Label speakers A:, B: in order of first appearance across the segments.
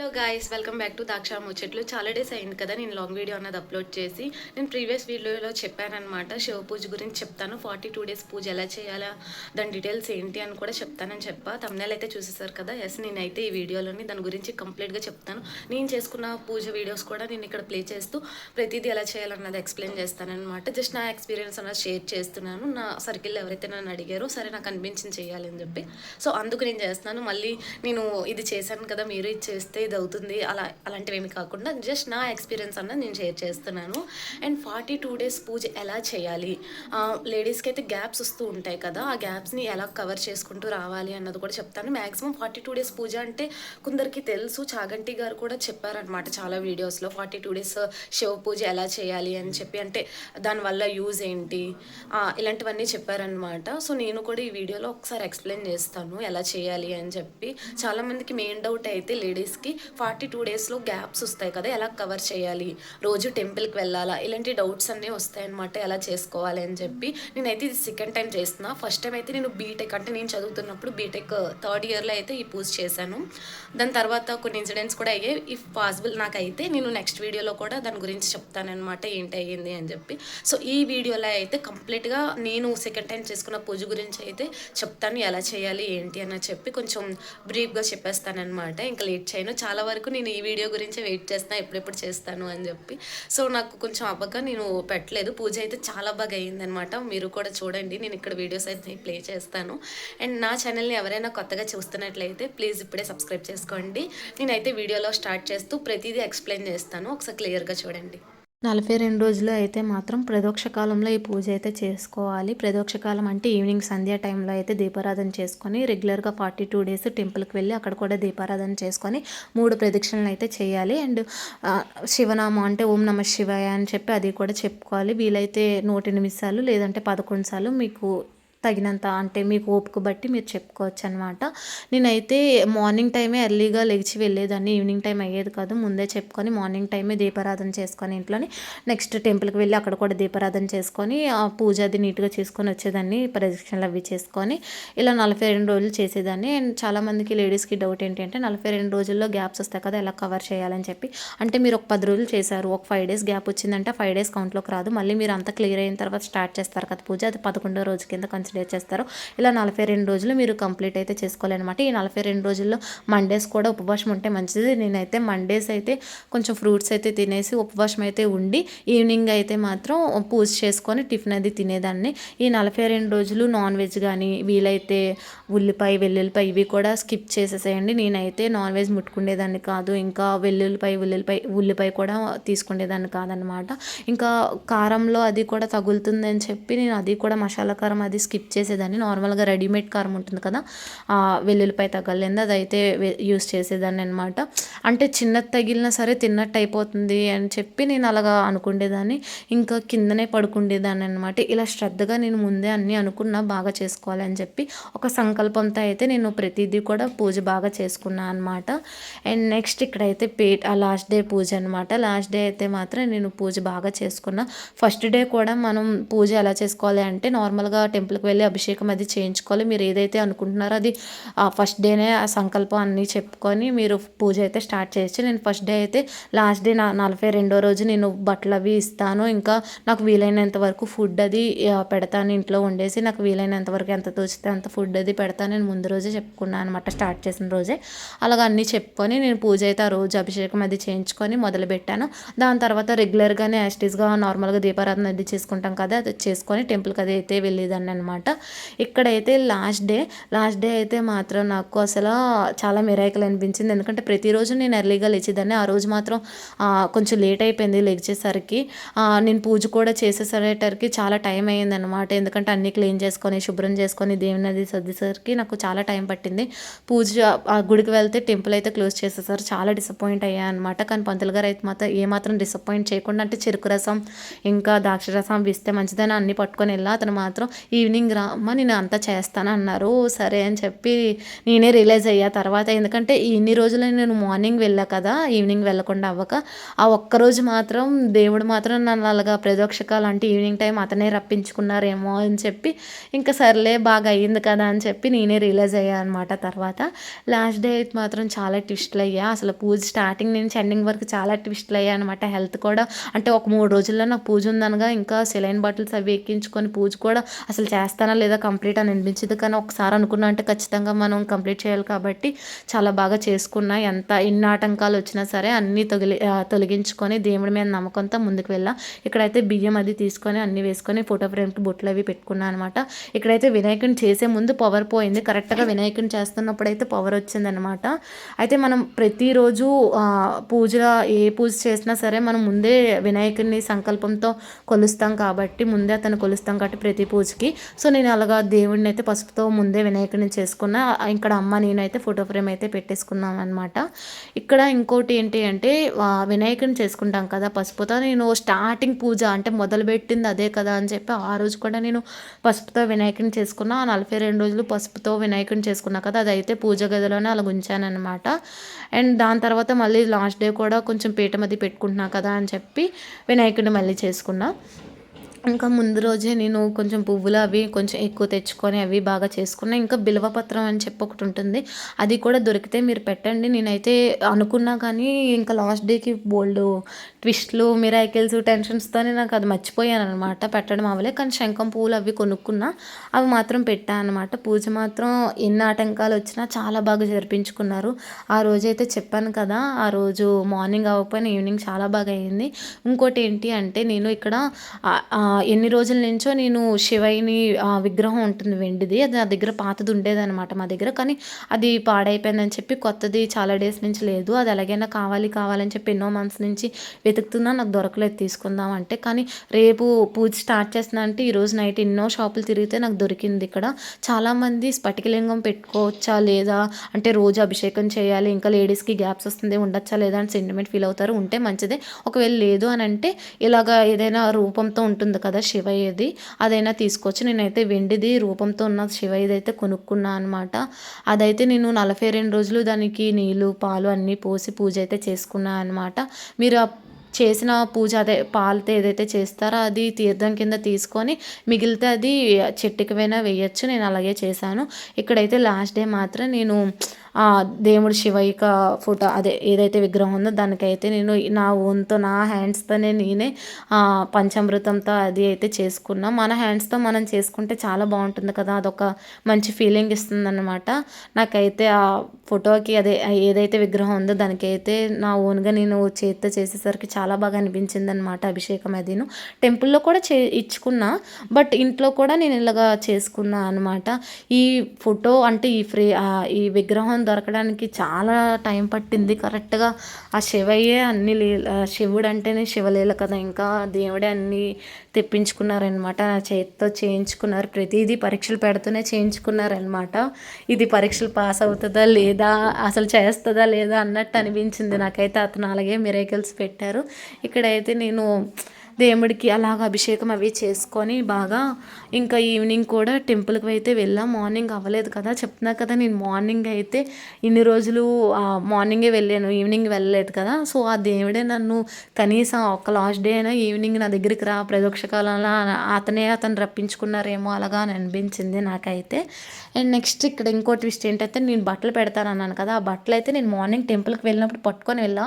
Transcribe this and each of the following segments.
A: Hello guys, welcome back to Daksha ముచ్చట్లు. చాలా days అయింది కదా నేను లాంగ్ వీడియో అన్నది అప్లోడ్ చేసి. నేను ప్రీవియస్ వీడియోలో చెప్పానమాట, శివ పూజ గురించి చెప్తాను. 42 డేస్ పూజ ఎలా చేయాలా, దాని డీటెయిల్స్ ఏంటి అని కూడా చెప్తానని చెప్పా. తమ్నేల్ అయితే చూసేసారు కదా. ఎస్, నేనైతే ఈ వీడియోలోని దాని గురించి కంప్లీట్గా చెప్తాను. నేను చేసుకున్న పూజ వీడియోస్ కూడా నేను ఇక్కడ ప్లే చేస్తూ ప్రతిదీ ఎలా చేయాలన్నది ఎక్స్ప్లెయిన్ చేస్తానన్నమాట. జస్ట్ నా ఎక్స్పీరియన్స్ అన్నది షేర్ చేస్తున్నాను. నా సర్కిల్లో ఎవరైతే నన్ను అడిగారో సరే నాకు అనిపించింది చేయాలి అని చెప్పి, సో అందుకు నేను చేస్తున్నాను. మళ్ళీ నేను ఇది చేశాను కదా, మీరు ఇది చేస్తే ఇది అవుతుంది అలాంటివి ఏమి కాకుండా జస్ట్ నా ఎక్స్పీరియన్స్ అన్నది నేను షేర్ చేస్తున్నాను. అండ్ 42 డేస్ పూజ ఎలా చేయాలి, లేడీస్కి అయితే గ్యాప్స్ వస్తూ ఉంటాయి కదా, ఆ గ్యాప్స్ని ఎలా కవర్ చేసుకుంటూ రావాలి అన్నది కూడా చెప్తాను. మ్యాక్సిమం 42 డేస్ పూజ అంటే కొందరికి తెలుసు, చాగంటి గారు కూడా చెప్పారనమాట చాలా వీడియోస్లో 42 డేస్ శివ పూజ ఎలా చేయాలి అని చెప్పి, అంటే దానివల్ల యూజ్ ఏంటి, ఇలాంటివన్నీ చెప్పారనమాట. సో నేను కూడా ఈ వీడియోలో ఒకసారి ఎక్స్ప్లెయిన్ చేస్తాను ఎలా చేయాలి అని చెప్పి. చాలామందికి మెయిన్ డౌట్ అయితే లేడీస్కి 42 డేస్లో గ్యాప్స్ వస్తాయి కదా, ఎలా కవర్ చేయాలి, రోజు టెంపుల్కి వెళ్ళాలా, ఇలాంటి డౌట్స్ అన్నీ వస్తాయన్నమాట, ఎలా చేసుకోవాలి అని చెప్పి. నేనైతే ఇది సెకండ్ టైం చేస్తున్నా. ఫస్ట్ టైం అయితే నేను బీటెక్, అంటే నేను చదువుతున్నప్పుడు బీటెక్ థర్డ్ ఇయర్లో అయితే ఈ పూజ చేశాను. దాని తర్వాత కొన్ని ఇన్సిడెంట్స్ కూడా అయ్యాయి. ఇఫ్ పాసిబుల్ నాకైతే నేను నెక్స్ట్ వీడియోలో కూడా దాని గురించి చెప్తానమాట ఏంటి అయ్యింది అని చెప్పి. సో ఈ వీడియోలో అయితే కంప్లీట్గా నేను సెకండ్ టైం చేసుకున్న పూజ గురించి అయితే చెప్తాను, ఎలా చేయాలి ఏంటి అని చెప్పి కొంచెం బ్రీఫ్గా చెప్పేస్తానమాట. ఇంకా లేట్ చేయను. చాలా వరకు నేను ఈ వీడియో గురించి వెయిట్ చేస్తాను, ఎప్పుడెప్పుడు చేస్తాను అని చెప్పి. సో నాకు కొంచెం అవ్వక నేను పెట్టలేదు. పూజ అయితే చాలా బాగా అయ్యిందనమాట. మీరు కూడా చూడండి, నేను ఇక్కడ వీడియోస్ అయితే ప్లే చేస్తాను. అండ్ నా ఛానల్ని ఎవరైనా కొత్తగా చూస్తున్నట్లయితే ప్లీజ్ ఇప్పుడే సబ్స్క్రైబ్ చేసుకోండి. నేనైతే వీడియోలో స్టార్ట్ చేస్తూ ప్రతిదీ ఎక్స్ప్లెయిన్ చేస్తాను, ఒకసారి క్లియర్గా చూడండి.
B: 42 రోజులు అయితే మాత్రం ప్రదోక్ష కాలంలో ఈ పూజ అయితే చేసుకోవాలి. ప్రదోక్ష కాలం అంటే ఈవినింగ్ సంధ్యా టైంలో అయితే దీపారాధన చేసుకొని రెగ్యులర్గా 42 డేస్ టెంపుల్కి వెళ్ళి అక్కడ కూడా దీపారాధన చేసుకొని 3 ప్రదక్షిణలు అయితే చేయాలి. అండ్ శివనామం అంటే ఓం నమ శివాయ అని చెప్పి అది కూడా చెప్పుకోవాలి. వీలైతే 108 సార్లు లేదంటే 11 సార్లు మీకు తగినంత, అంటే మీకు ఓపిక బట్టి మీరు చెప్పుకోవచ్చు అనమాట. నేనైతే మార్నింగ్ టైమే ఎర్లీగా లెగిచి వెళ్ళేదాన్ని, ఈవినింగ్ టైం అయ్యేది కాదు. ముందే చెప్పుకొని మార్నింగ్ టైమే దీపారాధన చేసుకొని ఇంట్లోని నెక్స్ట్ టెంపుల్కి వెళ్ళి అక్కడ కూడా దీపారాధన చేసుకొని ఆ పూజ అది నీట్గా చేసుకొని వచ్చేదాన్ని. ప్రదక్షిణలు అవి చేసుకొని ఇలా 42 రోజులు చేసేదాన్ని. అండ్ చాలామందికి లేడీస్కి డౌట్ ఏంటంటే 42 రోజుల్లో గ్యాప్స్ వస్తాయి కదా, ఎలా కవర్ చేయాలని చెప్పి. అంటే మీరు ఒక 10 రోజులు చేశారు, ఒక 5 డేస్ గ్యాప్ వచ్చిందంటే 5 డేస్ కౌంట్లోకి రాదు. మళ్ళీ మీరు అంతా క్లియర్ అయిన తర్వాత స్టార్ట్ చేస్తారు కదా పూజ, అది 11వ రోజు కింద కన్సిడర్ చేస్తారు. ఇలా 42 రోజులు మీరు కంప్లీట్ అయితే చేసుకోవాలన్నమాట. ఈ 42 రోజుల్లో మండేస్ కూడా ఉపవాసం ఉంటే మంచిది. నేనైతే మండేస్ అయితే కొంచెం ఫ్రూట్స్ అయితే తినేసి ఉపవాసం అయితే ఉండి ఈవినింగ్ అయితే మాత్రం పూజ చేసుకొని టిఫిన్ అది తినేదాన్ని. ఈ 42 రోజులు నాన్ వెజ్ కానీ వీలైతే ఉల్లిపాయ వెల్లుల్లిపాయ ఇవి కూడా స్కిప్ చేసేసేయండి. నేనైతే నాన్ వెజ్ ముట్టుకునేదాన్ని కాదు, ఇంకా ఉల్లిపాయ కూడా తీసుకునేదాన్ని కాదనమాట. ఇంకా కారంలో అది కూడా తగులుతుందని చెప్పి నేను అది కూడా మసాలా కారం అది స్కిప్ చేసేదాన్ని. నార్మల్గా రెడీమేడ్ కారం ఉంటుంది కదా, వెల్లుల్లిపాయ తగలేదు అదైతే యూస్ చేసేదాన్ని అనమాట. అంటే చిన్నది తగిలినా సరే తిన్నట్టు అయిపోతుంది అని చెప్పి నేను అలాగా అనుకునేదాన్ని, ఇంకా కిందనే పడుకుండేదాన్ని అనమాట. ఇలా శ్రద్ధగా నేను ముందే అన్నీ అనుకున్నా బాగా చేసుకోవాలి అని చెప్పి ఒక సంకల్పంతో అయితే నేను ప్రతిదీ కూడా పూజ బాగా చేసుకున్నాను అనమాట. అండ్ నెక్స్ట్ ఇక్కడైతే లాస్ట్ డే పూజ అనమాట. లాస్ట్ డే అయితే మాత్రం నేను పూజ బాగా చేసుకున్నా. ఫస్ట్ డే కూడా మనం పూజ ఎలా చేసుకోవాలి అంటే నార్మల్గా టెంపుల్కి వెళ్ళి అభిషేకం అది చేయించుకోవాలి. మీరు ఏదైతే అనుకుంటున్నారో అది ఫస్ట్ డేనే ఆ సంకల్పం అన్నీ చెప్పుకొని మీరు పూజ అయితే స్టార్ట్ చేయొచ్చు. నేను ఫస్ట్ డే అయితే లాస్ట్ డే 42వ రోజు నేను బట్టలు అవి ఇస్తాను, ఇంకా నాకు వీలైనంత వరకు ఫుడ్ అది పెడతాను ఇంట్లో వండేసి, నాకు వీలైనంత వరకు ఎంత తోచితే అంత ఫుడ్ అది పెడతాను నేను ముందు రోజే చెప్పుకున్నాను అనమాట. స్టార్ట్ చేసిన రోజే అలాగ అన్నీ చెప్పుకొని నేను పూజ అయితే ఆ రోజు అభిషేకం అది చేయించుకొని మొదలుపెట్టాను. దాని తర్వాత రెగ్యులర్గానే యాస్టీస్గా నార్మల్గా దీపారాధన అది చేసుకుంటాం కదా, అది చేసుకొని టెంపుల్కి అది అయితే వెళ్ళేదాన్ని అనమాట. ఇక్కడైతే లాస్ట్ డే అయితే మాత్రం నాకు అసలు చాలా మిరాకిల్ అనిపించింది. ఎందుకంటే ప్రతిరోజు నేను ఎర్లీగా లేచేదాన్ని, ఆ రోజు మాత్రం కొంచెం లేట్ అయిపోయింది లేచేసరికి. నేను పూజ కూడా చేసేసరికి చాలా టైం అయ్యింది అనమాట. ఎందుకంటే అన్నీ క్లీన్ చేసుకొని శుభ్రం చేసుకొని దేవుని అది సర్దేసరికి నాకు చాలా టైం పట్టింది. పూజ ఆ గుడికి వెళ్తే టెంపుల్ అయితే క్లోజ్ చేసేసారు. చాలా డిసప్పాయింట్ అయ్యా అనమాట. కానీ పంతులు గారు అయితే మాత్రం ఏమాత్రం డిసప్పాయింట్ చేయకుండా, అంటే చెరుకు రసం ఇంకా ద్రాక్ష రసం ఇస్తే మంచిదని అన్నీ పట్టుకొని వెళ్ళా. అతను మాత్రం ఈవినింగ్ ఈవినింగ్ రా అమ్మ నేను అంతా చేస్తాను అన్నారు. సరే అని చెప్పి నేనే రియలైజ్ అయ్యా తర్వాత. ఎందుకంటే ఇన్ని రోజులు నేను మార్నింగ్ వెళ్ళా కదా, ఈవినింగ్ వెళ్ళకుండా అవ్వక. ఆ ఒక్కరోజు మాత్రం దేవుడు మాత్రం నన్ను అలాగా ప్రదోక్షకాలు అంటే ఈవినింగ్ టైం అతనే రప్పించుకున్నారేమో అని చెప్పి ఇంకా సర్లే బాగా అయ్యింది కదా అని చెప్పి నేనే రియలైజ్ అయ్యా అనమాట. తర్వాత లాస్ట్ డే అయితే మాత్రం చాలా ట్విస్ట్లు అయ్యా. అసలు పూజ స్టార్టింగ్ నుంచి ఎండింగ్ వరకు చాలా ట్విస్ట్లు అయ్యా అనమాట. హెల్త్ కూడా అంటే ఒక 3 రోజుల్లో నాకు పూజ ఉందనగా ఇంకా సెలైన్ బాటిల్స్ అవి ఎక్కించుకొని పూజ కూడా అసలు చేస్తానా లేదా కంప్లీట్ అని అనిపించింది. కానీ ఒకసారి అనుకున్నా అంటే ఖచ్చితంగా మనం కంప్లీట్ చేయాలి కాబట్టి చాలా బాగా చేసుకున్నా. ఎన్ని ఆటంకాలు వచ్చినా సరే అన్నీ తొలగించుకొని దేవుడి మీద నమ్మకంతో ముందుకు వెళ్ళా. ఇక్కడైతే బియ్యం అది తీసుకొని అన్నీ వేసుకొని ఫోటో ఫ్రేమ్కి బొట్లు అవి పెట్టుకున్నాను అనమాట. ఇక్కడైతే వినాయకుడిని చేసే ముందు పవర్ పోయింది. కరెక్ట్గా వినాయకుడిని చేస్తున్నప్పుడు అయితే పవర్ వచ్చిందనమాట. అయితే మనం ప్రతిరోజు ఏ పూజ చేసినా సరే మనం ముందే వినాయకుడిని సంకల్పంతో కొలుస్తాం కాబట్టి ముందే అతను కొలుస్తాం కాబట్టి ప్రతి పూజకి. సో నేను అలాగా దేవుడిని అయితే పసుపుతో ముందే వినాయకుడిని చేసుకున్నా. ఇక్కడ అమ్మ నేనైతే ఫోటో ఫ్రేమ్ అయితే పెట్టేసుకున్నాం అనమాట. ఇక్కడ ఇంకోటి ఏంటి అంటే వినాయకుడిని చేసుకుంటాం కదా పసుపుతో. నేను స్టార్టింగ్ పూజ అంటే మొదలుపెట్టింది అదే కదా అని చెప్పి ఆ రోజు కూడా నేను పసుపుతో వినాయకుడిని చేసుకున్నా. 42 రోజులు పసుపుతో వినాయకుడిని చేసుకున్నా కదా, అదైతే పూజ గదిలోనే అలా ఉంచాను అనమాట. అండ్ దాని తర్వాత మళ్ళీ లాస్ట్ డే కూడా కొంచెం పీఠం అది పెట్టుకుంటున్నా కదా అని చెప్పి వినాయకుడిని మళ్ళీ చేసుకున్నా. ఇంకా ముందు రోజే నేను కొంచెం పువ్వులు అవి కొంచెం ఎక్కువ తెచ్చుకొని అవి బాగా చేసుకున్నా. ఇంకా బిల్వపత్రం అని చెప్పి ఒకటి ఉంటుంది, అది కూడా దొరికితే మీరు పెట్టండి. నేనైతే అనుకున్నా కానీ ఇంకా లాస్ట్ డేకి బోల్డ్ ట్విస్ట్లు మిరాకిల్స్ టెన్షన్స్తోనే నాకు అది మర్చిపోయాను అనమాట, పెట్టడం అవ్వలే. కానీ శంఖం పువ్వులు అవి కొనుక్కున్నా, అవి మాత్రం పెట్టాను అనమాట. పూజ మాత్రం ఎన్ని ఆటంకాలు వచ్చినా చాలా బాగా జరిపించుకున్నారు. ఆ రోజైతే చెప్పాను కదా, ఆ రోజు మార్నింగ్ అవ్వకపోయినా ఈవినింగ్ చాలా బాగా అయింది. ఇంకోటి ఏంటి అంటే నేను ఇక్కడ ఎన్ని రోజుల నుంచో నేను శివయ్యని విగ్రహం ఉంటుంది వెండిది, అది నా దగ్గర పాతది ఉండేదన్నమాట మా దగ్గర. కానీ అది పాడైపోయిందని చెప్పి కొత్తది చాలా డేస్ నుంచి లేదు. అది ఎలాగైనా కావాలని చెప్పి ఎన్నో మంత్స్ నుంచి వెతుకుతున్నా, నాకు దొరకలేదు తీసుకుందాం అంటే. కానీ రేపు పూజ స్టార్ట్ చేస్తున్నా అంటే ఈరోజు నైట్ ఎన్నో షాపులు తిరిగితే నాకు దొరికింది. ఇక్కడ చాలామంది స్ఫటికలింగం పెట్టుకోవచ్చా లేదా అంటే రోజు అభిషేకం చేయాలి, ఇంకా లేడీస్కి గ్యాప్స్ వస్తుంది ఉండొచ్చా లేదా అని సెంటిమెంట్ ఫీల్ అవుతారు. ఉంటే మంచిదే, ఒకవేళ లేదు అని అంటే ఇలాగా ఏదైనా రూపంతో ఉంటుంది కదా శివయ్యది, అదైనా తీసుకోవచ్చు. నేనైతే వెండిది రూపంతో ఉన్న శివయ్యది అయితే కొనుక్కున్నా అనమాట. అదైతే నేను 42 రోజులు దానికి నీళ్ళు పాలు అన్నీ పోసి పూజ అయితే చేసుకున్నా అనమాట. మీరు చేసిన పూజ అదే పాలతో ఏదైతే చేస్తారో అది తీర్థం కింద తీసుకొని మిగిలితే అది చెట్టుకి పోయినా వేయచ్చు. నేను అలాగే చేశాను. ఇక్కడైతే లాస్ట్ డే మాత్రం నేను దేవుడు శివయ్య ఫోటో అదే ఏదైతే విగ్రహం ఉందో దానికైతే నేను నా ఓన్తో నా హ్యాండ్స్తోనే నేనే పంచామృతంతో అది అయితే చేసుకున్నా. మన హ్యాండ్స్తో మనం చేసుకుంటే చాలా బాగుంటుంది కదా, అదొక మంచి ఫీలింగ్ ఇస్తుంది అనమాట. నాకైతే ఆ ఫోటోకి అదే ఏదైతే విగ్రహం ఉందో దానికైతే నా ఓన్గా నేను చేతితో చేసేసరికి చాలా బాగా అనిపించింది అనమాట. అభిషేకం అదిను టెంపుల్లో కూడా ఇచ్చుకున్నా, బట్ ఇంట్లో కూడా నేను ఇలాగా చేసుకున్నా అనమాట. ఈ ఫోటో అంటే ఈ విగ్రహం దొరకడానికి చాలా టైం పట్టింది. కరెక్ట్గా ఆ శివయ్యే అన్ని శివుడు అంటేనే శివలీల కదా, ఇంకా దేవుడే అన్నీ తెప్పించుకున్నారనమాట. నా చేతితో చేయించుకున్నారు, ప్రతిదీ పరీక్షలు పెడుతూనే చేయించుకున్నారనమాట. ఇది పరీక్షలు పాస్ అవుతుందా లేదా అసలు చేస్తుందా లేదా అన్నట్టు అనిపించింది నాకైతే. అతను అలాగే మిరాకిల్స్ పెట్టారు. ఇక్కడైతే నేను దేవుడికి అలాగ అభిషేకం అవి చేసుకొని బాగా ఇంకా ఈవినింగ్ కూడా టెంపుల్కి అయితే వెళ్ళాం. మార్నింగ్ అవ్వలేదు కదా, చెప్తున్నా కదా నేను మార్నింగ్ అయితే ఇన్ని రోజులు మార్నింగే వెళ్ళాను, ఈవినింగ్ వెళ్ళలేదు కదా. సో ఆ దేవుడే నన్ను కనీసం ఒక లాస్ట్ డే అయినా ఈవినింగ్ నా దగ్గరికి రా ప్రదోక్షకాలంలో అతను రప్పించుకున్నారేమో అలాగా అని అనిపించింది నాకైతే. అండ్ నెక్స్ట్ ఇక్కడ ఇంకో ట్విస్ట్ ఏంటంటే నేను బట్టలు పెడతాను అన్నాను కదా, ఆ బట్టలు అయితే నేను మార్నింగ్ టెంపుల్కి వెళ్ళినప్పుడు పట్టుకొని వెళ్ళా.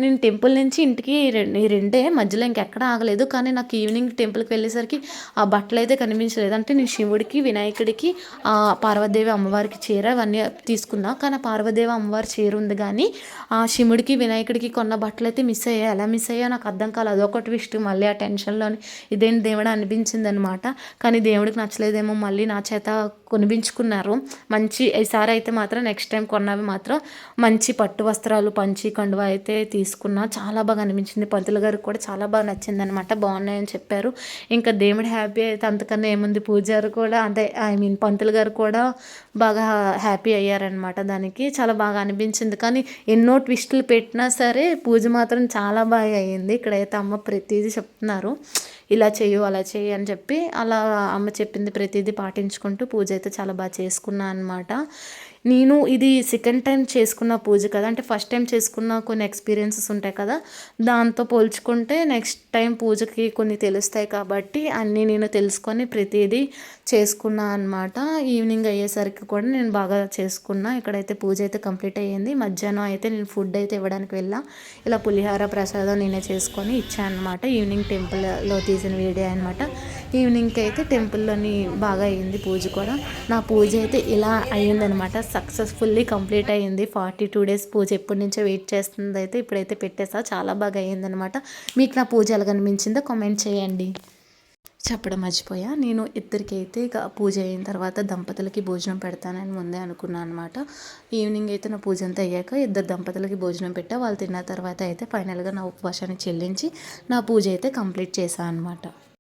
B: నేను టెంపుల్ నుంచి ఇంటికి ఈ రెండే మధ్యలో ఇంకెక్కడ ఆగలేదు. కానీ నాకు ఈవినింగ్ టెంపుల్కి వెళ్ళేసరికి ఆ బట్టలు అయితే కనిపించలేదు. అంటే నేను శివుడికి వినాయకుడికి పార్వతీదేవి అమ్మవారికి చీర అవన్నీ తీసుకున్నా, కానీ పార్వతీదేవి అమ్మవారి చీర ఉంది కానీ ఆ శివుడికి వినాయకుడికి కొన్న బట్టలు అయితే మిస్ అయ్యాయి. ఎలా మిస్ అయ్యా నాకు అర్థం కాలేదు. అదొక ట్విస్ట్. మళ్ళీ ఆ టెన్షన్లోని ఇదేంటి దేవుడు అనిపించింది అనమాట. కానీ దేవుడికి నచ్చలేదేమో, మళ్ళీ నా చేత కొనిపించుకున్నారు. మంచి ఈసారి అయితే మాత్రం నెక్స్ట్ టైం కొన్నవి మాత్రం మంచి పట్టు వస్త్రాలు పంచి కండువా అయితే తీసుకున్నా. చాలా బాగా అనిపించింది. పంతులు గారికి కూడా చాలా బాగా నచ్చింది అనమాట, బాగున్నాయని చెప్పారు. ఇంకా దేవుడు హ్యాపీ అయితే అంతకన్నా ఏముంది, పూజారు కూడా అదే పంతులు గారు కూడా బాగా హ్యాపీ అయ్యారనమాట. దానికి చాలా బాగా అనిపించింది. కానీ ఎన్నో ట్విస్టులు పెట్టినా సరే పూజ మాత్రం చాలా బాగా అయ్యింది. ఇక్కడైతే అమ్మ ప్రతిదీ చెప్తున్నారు. ఇలా చెయ్యు అలా చెయ్యి అని చెప్పి అలా అమ్మ చెప్పింది ప్రతిదీ పాటించుకుంటూ పూజ అయితే చాలా బాగా చేసుకున్నాను అనమాట. నేను ఇది సెకండ్ టైం చేసుకున్న పూజ కదా, అంటే ఫస్ట్ టైం చేసుకున్న కొన్ని ఎక్స్పీరియన్సెస్ ఉంటాయి కదా, దాంతో పోల్చుకుంటే నెక్స్ట్ టైం పూజకి కొన్ని తెలుస్తాయి కాబట్టి అన్నీ నేను తెలుసుకొని ప్రతిదీ చేసుకున్నా అనమాట. ఈవినింగ్ అయ్యేసరికి కూడా నేను బాగా చేసుకున్నా. ఇక్కడైతే పూజ అయితే కంప్లీట్ అయ్యింది. మధ్యాహ్నం అయితే నేను ఫుడ్ అయితే ఇవ్వడానికి వెళ్ళా. ఇలా పులిహార ప్రసాదం నేనే చేసుకొని ఇచ్చాను అనమాట. ఈవినింగ్ టెంపుల్లో తీసిన వీడియో అనమాట. ఈవినింగ్కి అయితే టెంపుల్లోని బాగా అయ్యింది పూజ కూడా. నా పూజ అయితే ఇలా అయ్యిందనమాట. సక్సెస్ఫుల్లీ కంప్లీట్ అయ్యింది. 42 days పూజ ఎప్పటి నుంచో వెయిట్ చేస్తుంది అయితే ఇప్పుడైతే పెట్టేసా. చాలా బాగా అయ్యిందనమాట. మీకు నా పూజ ఎలా కనిపించిందో కామెంట్ చేయండి. చెప్పడం మర్చిపోయా, నేను ఇద్దరికైతే ఇక పూజ అయిన తర్వాత దంపతులకి భోజనం పెడతానని ముందే అనుకున్నాను అనమాట. ఈవినింగ్ అయితే నా పూజ అంతా అయ్యాక ఇద్దరు దంపతులకి భోజనం పెట్టా. వాళ్ళు తిన్న తర్వాత అయితే ఫైనల్గా నా ఉపవాసాన్ని చెల్లించి నా పూజ అయితే కంప్లీట్ చేశాను అనమాట.